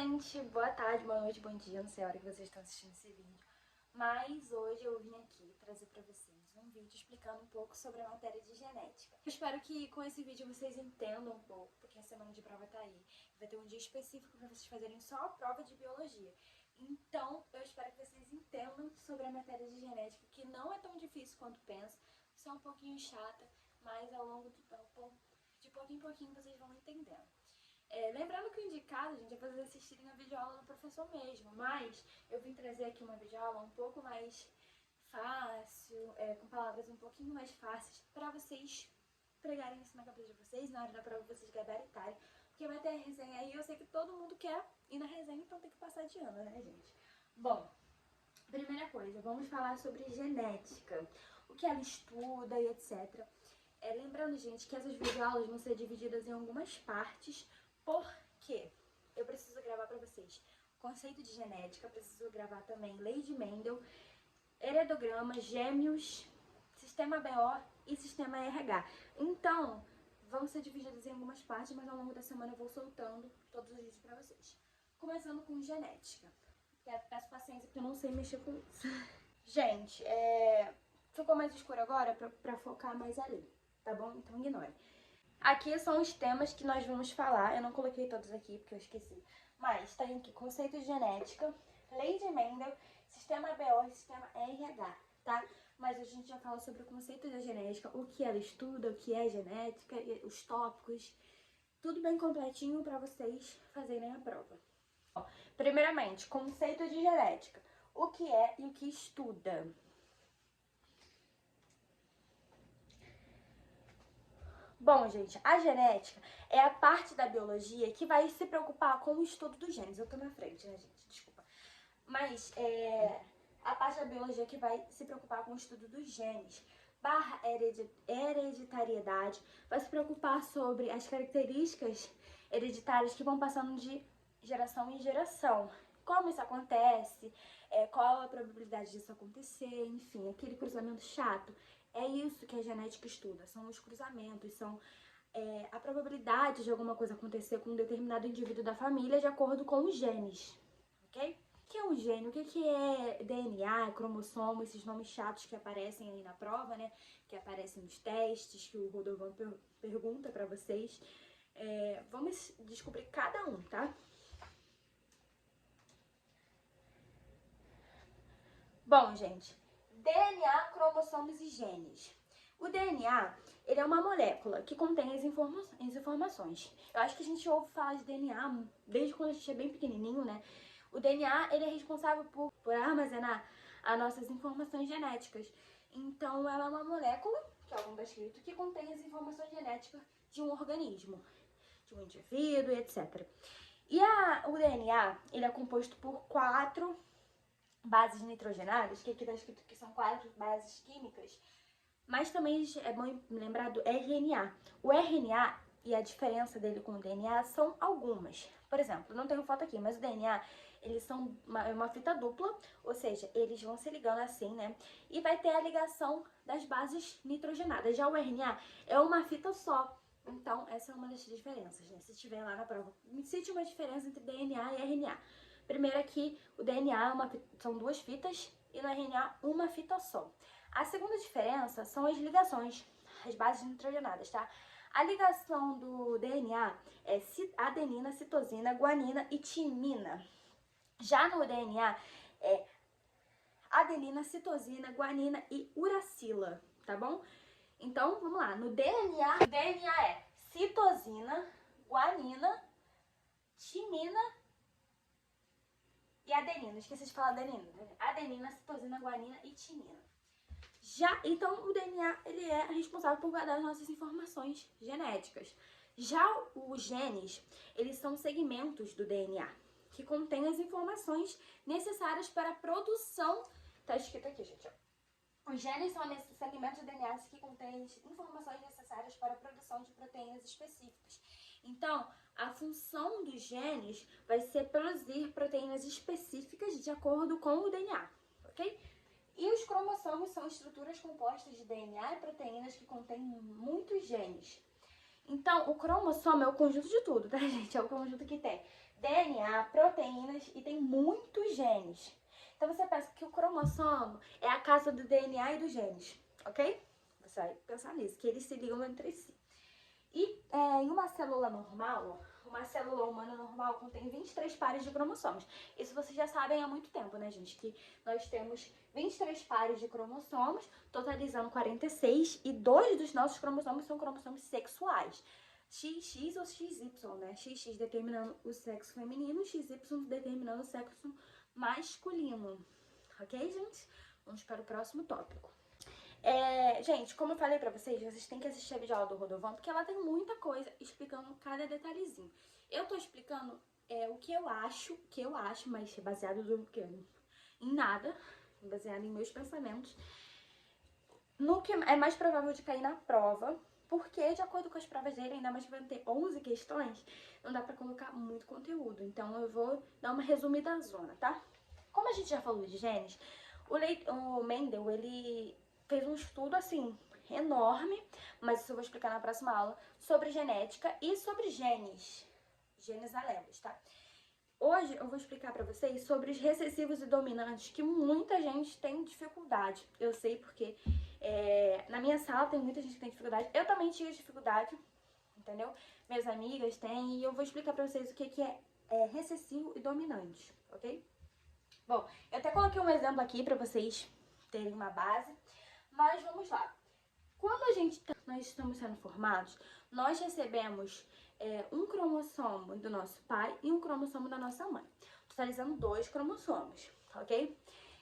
gente, boa tarde, boa noite, bom dia, não sei a hora que vocês estão assistindo esse vídeo, mas hoje eu vim aqui trazer pra vocês um vídeo explicando um pouco sobre a matéria de genética. Eu espero que com esse vídeo vocês entendam um pouco, porque a semana de prova tá aí, vai ter um dia específico pra vocês fazerem só a prova de biologia. Então, eu espero que vocês entendam sobre a matéria de genética, que não é tão difícil quanto pensa, só um pouquinho chata, mas ao longo do tempo, de pouquinho em pouquinho, vocês vão entendendo. Lembrando que o indicado, gente, é pra vocês assistirem a videoaula do professor mesmo, mas eu vim trazer aqui uma videoaula um pouco mais fácil, com palavras um pouquinho mais fáceis, pra vocês pregarem isso na cabeça de vocês, na hora da prova vocês gabaritarem, porque vai ter a resenha aí, eu sei que todo mundo quer ir na resenha, então tem que passar de ano, né, gente? Bom, primeira coisa, vamos falar sobre genética, o que ela estuda e etc. Lembrando, gente, que essas videoaulas vão ser divididas em algumas partes, porque eu preciso gravar para vocês conceito de genética, preciso gravar também lei de Mendel, heredograma, gêmeos, sistema BO e sistema RH. Então, vão ser divididos em algumas partes, mas ao longo da semana eu vou soltando todos os vídeos para vocês. Começando com genética. Peço paciência porque eu não sei mexer com isso. Gente, ficou mais escuro agora pra focar mais ali, tá bom? Então ignore. Aqui são os temas que nós vamos falar. Eu não coloquei todos aqui porque eu esqueci. Mas tem aqui conceito de genética, lei de Mendel, sistema BO e sistema RH, tá? Mas a gente já fala sobre o conceito da genética, o que ela estuda, o que é genética, os tópicos, tudo bem completinho para vocês fazerem a prova. Primeiramente, conceito de genética. O que é e o que estuda? Bom, gente, a genética é a parte da biologia que vai se preocupar com o estudo dos genes. Eu tô na frente, né, gente? Desculpa. Mas a parte da biologia que vai se preocupar com o estudo dos genes, barra hereditariedade, vai se preocupar sobre as características hereditárias que vão passando de geração em geração. Como isso acontece, qual a probabilidade disso acontecer, enfim, aquele cruzamento chato. É isso que a genética estuda, são os cruzamentos, são a probabilidade de alguma coisa acontecer com um determinado indivíduo da família de acordo com os genes, ok? O que é um gene? O que é DNA, cromossomo, esses nomes chatos que aparecem aí na prova, né? Que aparecem nos testes, que o Rodovan pergunta pra vocês. Vamos descobrir cada um, tá? Bom, gente, DNA, cromossomos e genes. O DNA, ele é uma molécula que contém as informações. Eu acho que a gente ouve falar de DNA desde quando a gente é bem pequenininho, né? O DNA, ele é responsável por armazenar as nossas informações genéticas. Então, ela é uma molécula, que é o nome está escrito, que contém as informações genéticas de um organismo, de um indivíduo e etc. E o DNA, ele é composto por 4 bases nitrogenadas, que aqui está escrito que são 4 bases químicas, mas também é bom lembrar do RNA. O RNA e a diferença dele com o DNA são algumas. Por exemplo, não tenho foto aqui, mas o DNA, eles são uma fita dupla, ou seja, eles vão se ligando assim, né? E vai ter a ligação das bases nitrogenadas. Já o RNA é uma fita só. Então, essa é uma das diferenças, né? Se tiver lá na prova, me cite uma diferença entre DNA e RNA. Primeiro aqui, o DNA são 2 fitas e no RNA uma fita só. A segunda diferença são as ligações, as bases nitrogenadas, tá? A ligação do DNA é adenina, citosina, guanina e timina. Já no DNA é adenina, citosina, guanina e uracila, tá bom? Então, vamos lá. No DNA, o DNA é citosina, guanina, timina e adenina. Esqueci de falar adenina. Adenina, citosina, guanina e timina. Então, o DNA, ele é responsável por guardar as nossas informações genéticas. Já os genes, eles são segmentos do DNA, que contêm as informações necessárias para a produção. Tá escrito aqui, gente, ó. Os genes são esses segmentos do DNA que contêm as informações necessárias para a produção de proteínas específicas. Então, a função dos genes vai ser produzir proteínas específicas de acordo com o DNA, ok? E os cromossomos são estruturas compostas de DNA e proteínas que contêm muitos genes. Então, o cromossomo é o conjunto de tudo, tá, gente? É o conjunto que tem DNA, proteínas e tem muitos genes. Então você pensa que o cromossomo é a casa do DNA e dos genes, ok? Você vai pensar nisso, que eles se ligam entre si. E em uma célula normal, uma célula humana normal contém 23 pares de cromossomos. Isso vocês já sabem há muito tempo, né, gente? Que nós temos 23 pares de cromossomos, totalizando 46, e 2 dos nossos cromossomos são cromossomos sexuais. XX ou XY, né? XX determinando o sexo feminino, XY determinando o sexo masculino. Ok, gente? Vamos para o próximo tópico. Gente, como eu falei pra vocês têm que assistir a videoaula do Rodolfo, porque ela tem muita coisa explicando cada detalhezinho. Eu tô explicando o que eu acho, mas baseado em nada, baseado em meus pensamentos, no que é mais provável de cair na prova, porque de acordo com as provas dele, ainda mais que vai ter 11 questões, não dá pra colocar muito conteúdo. Então eu vou dar uma resumida zona, tá? Como a gente já falou de genes, o Mendel, ele fez um estudo, assim, enorme, mas isso eu vou explicar na próxima aula, sobre genética e sobre genes alelos, tá? Hoje eu vou explicar pra vocês sobre os recessivos e dominantes, que muita gente tem dificuldade. Eu sei porque na minha sala tem muita gente que tem dificuldade. Eu também tinha dificuldade, entendeu? Minhas amigas têm, e eu vou explicar pra vocês o que é recessivo e dominante, ok? Bom, eu até coloquei um exemplo aqui pra vocês terem uma base, mas vamos lá. Quando nós estamos sendo formados, nós recebemos um cromossomo do nosso pai e um cromossomo da nossa mãe, totalizando 2 cromossomos, ok?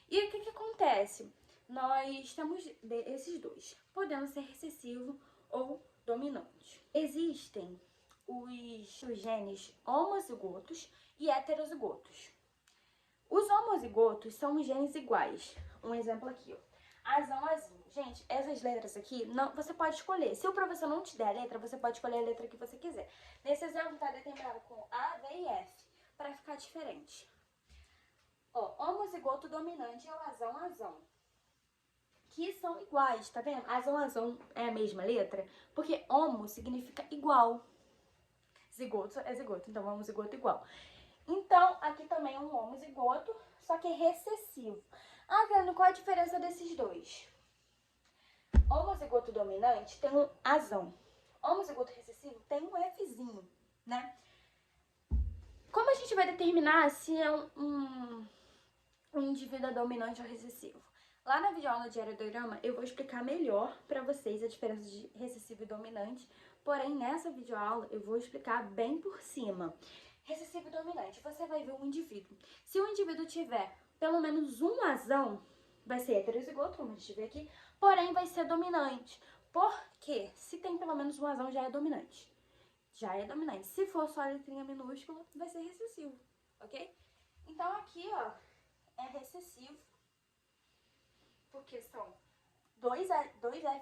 E o que acontece? Nós temos esses dois, podendo ser recessivo ou dominante. Existem os genes homozigotos e heterozigotos. Os homozigotos são os genes iguais. Um exemplo aqui, ó. Azão, azinho. Gente, essas letras aqui, não, você pode escolher. Se o professor não te der a letra, você pode escolher a letra que você quiser. Nesse exemplo, tá determinado com A, V e F, para ficar diferente. Ó, homozigoto dominante é o azão, azão. Que são iguais, tá vendo? Azão, azão é a mesma letra, porque homo significa igual. Zigoto é zigoto, então homozigoto igual. Então, aqui também é um homozigoto, só que é recessivo. Ah, Fernando, qual a diferença desses dois? Homozigoto dominante tem um azão. Homozigoto recessivo tem um Fzinho, né? Como a gente vai determinar se é um indivíduo dominante ou recessivo? Lá na videoaula de aerodinâmica eu vou explicar melhor pra vocês a diferença de recessivo e dominante, porém nessa videoaula eu vou explicar bem por cima. Recessivo e dominante, você vai ver um indivíduo. Se o indivíduo tiver pelo menos um azão, vai ser heterozigoto, como a gente vê aqui, porém vai ser dominante. Porque se tem pelo menos um azão, já é dominante. Já é dominante. Se for só a letrinha minúscula, vai ser recessivo, ok? Então aqui, ó, é recessivo, porque são dois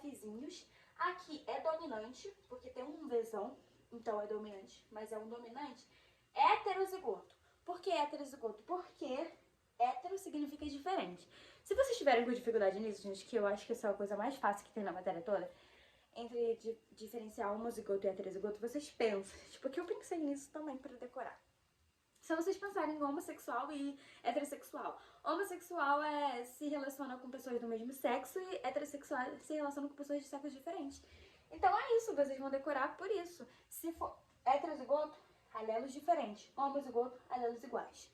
Fzinhos. Aqui é dominante, porque tem um Vzão, então é dominante, mas é um dominante heterozigoto. Por que heterozigoto? Porque hétero significa diferente. Se vocês tiverem com dificuldade nisso, gente, que eu acho que essa é a coisa mais fácil que tem na matéria toda, entre diferenciar homozigoto e heterozigoto, vocês pensam. Tipo, que eu pensei nisso também para decorar. Se vocês pensarem em homossexual e heterossexual. Homossexual se relaciona com pessoas do mesmo sexo e heterossexual se relaciona com pessoas de sexos diferentes. Então é isso, vocês vão decorar por isso. Se for heterozigoto, alelos diferentes. Homozigoto, alelos iguais.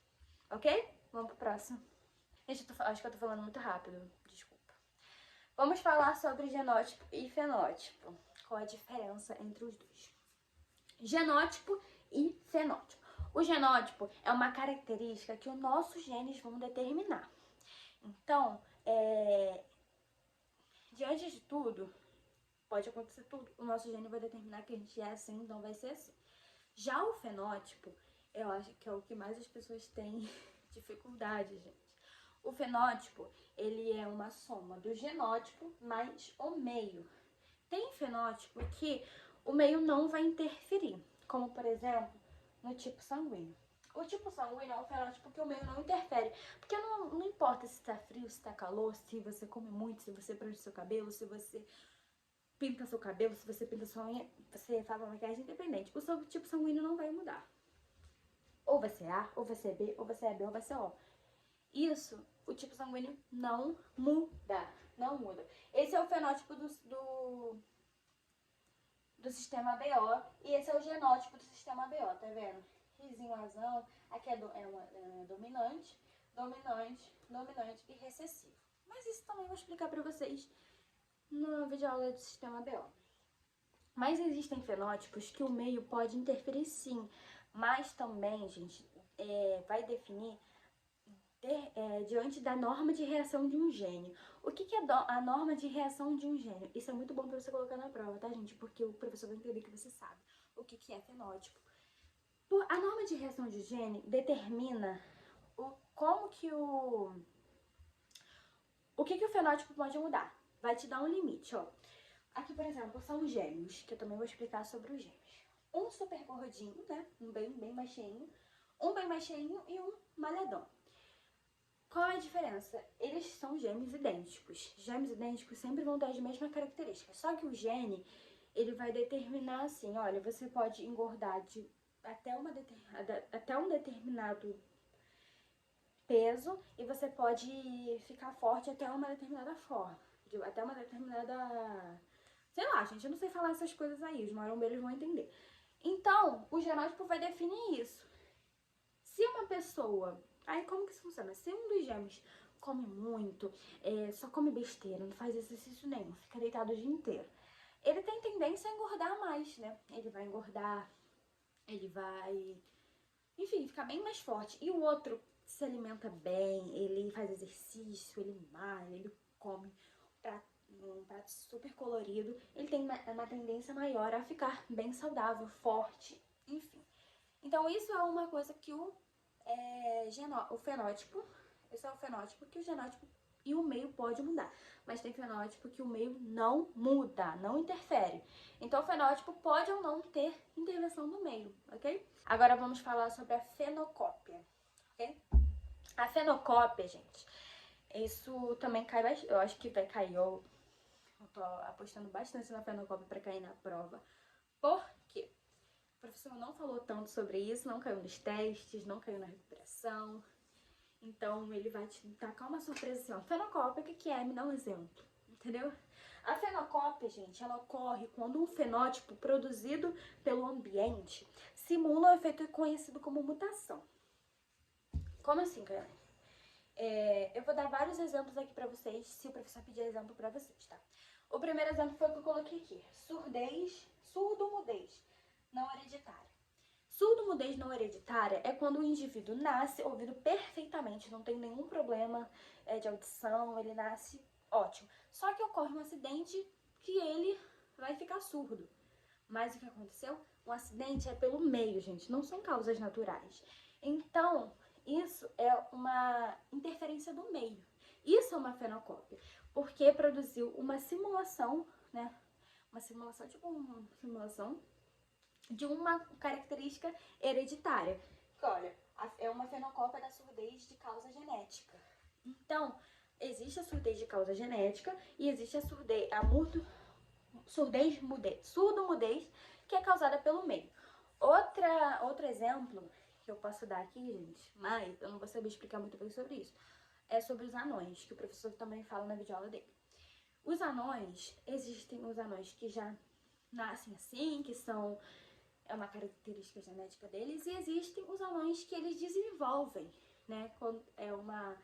Ok? Vamos pro próximo. Gente, acho que eu tô falando muito rápido. Desculpa. Vamos falar sobre genótipo e fenótipo. Qual a diferença entre os dois? Genótipo e fenótipo. O genótipo é uma característica que os nossos genes vão determinar. Então, diante de tudo, pode acontecer tudo, o nosso gene vai determinar que a gente é assim, então vai ser assim. Já o fenótipo, eu acho que é o que mais as pessoas têm dificuldade, gente. O fenótipo, ele é uma soma do genótipo mais o meio. Tem fenótipo que o meio não vai interferir, como por exemplo, no tipo sanguíneo. O tipo sanguíneo é um fenótipo que o meio não interfere, porque não importa se tá frio, se tá calor, se você come muito, se você prende seu cabelo, se você pinta seu cabelo, se você pinta sua unha, você faz uma maquiagem independente. O seu tipo sanguíneo não vai mudar. Ou vai ser A, ou vai ser B, ou vai ser B, ou vai ser O. Isso, o tipo sanguíneo não muda. Não muda. Esse é o fenótipo do sistema BO e esse é o genótipo do sistema BO, tá vendo? Risinho azão, aqui é dominante, dominante e recessivo. Mas isso também vou explicar pra vocês na videoaula do sistema BO. Mas existem fenótipos que o meio pode interferir sim, mas também, gente, vai definir diante da norma de reação de um gene. O que é a norma de reação de um gene? Isso é muito bom para você colocar na prova, tá, gente? Porque o professor vai entender que você sabe o que é fenótipo. A norma de reação de gene determina como que o que o fenótipo pode mudar. Vai te dar um limite, ó. Aqui, por exemplo, são os gêmeos, que eu também vou explicar sobre os gêmeos. Um super gordinho, né? Um bem mais cheinho. Um bem mais cheinho e um malhadão. Qual é a diferença? Eles são gêmeos idênticos. Gêmeos idênticos sempre vão ter as mesmas características. Só que o gene, ele vai determinar assim, olha, você pode engordar até um determinado peso e você pode ficar forte até uma determinada forma. Até uma determinada... Sei lá, gente, eu não sei falar essas coisas aí, os marombeiros vão entender. Então, o genótipo vai definir isso. Se uma pessoa... Aí como que isso funciona? Se um dos gêmeos come muito, só come besteira, não faz exercício nenhum, fica deitado o dia inteiro, ele tem tendência a engordar mais, né? Ele vai engordar, ele vai, enfim, ficar bem mais forte. E o outro se alimenta bem, ele faz exercício, ele malha, ele come um prato super colorido, ele tem uma tendência maior a ficar bem saudável, forte, enfim. Então isso é uma coisa que o fenótipo, esse é o fenótipo que o genótipo e o meio pode mudar. Mas tem fenótipo que o meio não muda, não interfere. Então o fenótipo pode ou não ter intervenção no meio, ok? Agora vamos falar sobre a fenocópia, ok? A fenocópia, gente, isso também cai bastante, eu acho que vai cair, eu tô apostando bastante na fenocópia para cair na prova. Por quê? O professor não falou tanto sobre isso, não caiu nos testes, não caiu na recuperação. Então ele vai te tacar uma surpresa assim, ó. Fenocópia, o que é? Me dá um exemplo, entendeu? A fenocópia, gente, ela ocorre quando um fenótipo produzido pelo ambiente simula um efeito conhecido como mutação. Como assim, galera? Eu vou dar vários exemplos aqui pra vocês, se o professor pedir exemplo pra vocês, tá? O primeiro exemplo foi o que eu coloquei aqui. Surdo-mudez não hereditária. Surdo-mudez não hereditária é quando o indivíduo nasce ouvindo perfeitamente, não tem nenhum problema de audição, ele nasce ótimo. Só que ocorre um acidente que ele vai ficar surdo. Mas o que aconteceu? Um acidente é pelo meio, gente, não são causas naturais. Então, isso é uma interferência do meio. Isso é uma fenocópia, porque produziu uma simulação, né? Uma simulação, tipo uma simulação de uma característica hereditária. Que, olha, é uma fenocópia da surdez de causa genética. Então, existe a surdez de causa genética e existe a surdo-mudez, que é causada pelo meio. Outro exemplo que eu posso dar aqui, gente, mas eu não vou saber explicar muito bem sobre isso, é sobre os anões, que o professor também fala na videoaula dele. Os anões, existem os anões que já nascem assim, que são uma característica genética deles, e existem os anões que eles desenvolvem, né, quando é uma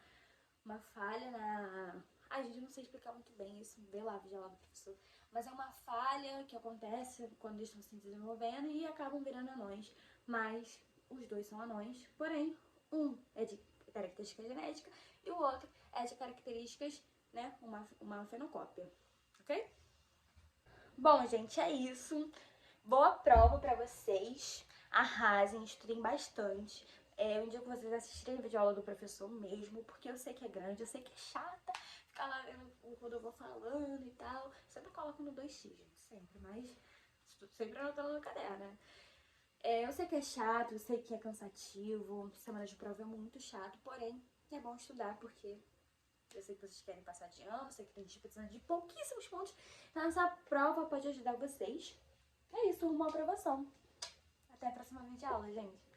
falha na... Ai, gente, eu não sei explicar muito bem isso, vê lá a videoaula do professor, mas é uma falha que acontece quando eles estão se desenvolvendo e acabam virando anões, mas os dois são anões, porém, um é de característica genética e o outro é de características, né, uma fenocópia, ok? Bom, gente, é isso. Boa prova pra vocês. Arrasem, estudem bastante. Um dia que vocês assistirem a videoaula do professor mesmo, porque eu sei que é grande, eu sei que é chata ficar lá vendo o Rodolfo falando e tal. Sempre coloco no 2x, gente, sempre, mas sempre anotando no caderno, né? Eu sei que é chato, eu sei que é cansativo, semana de prova é muito chato, porém é bom estudar porque eu sei que vocês querem passar de ano, eu sei que tem gente precisando de pouquíssimos pontos, então essa prova pode ajudar vocês. É isso, uma aprovação. Até a próxima videoaula, gente.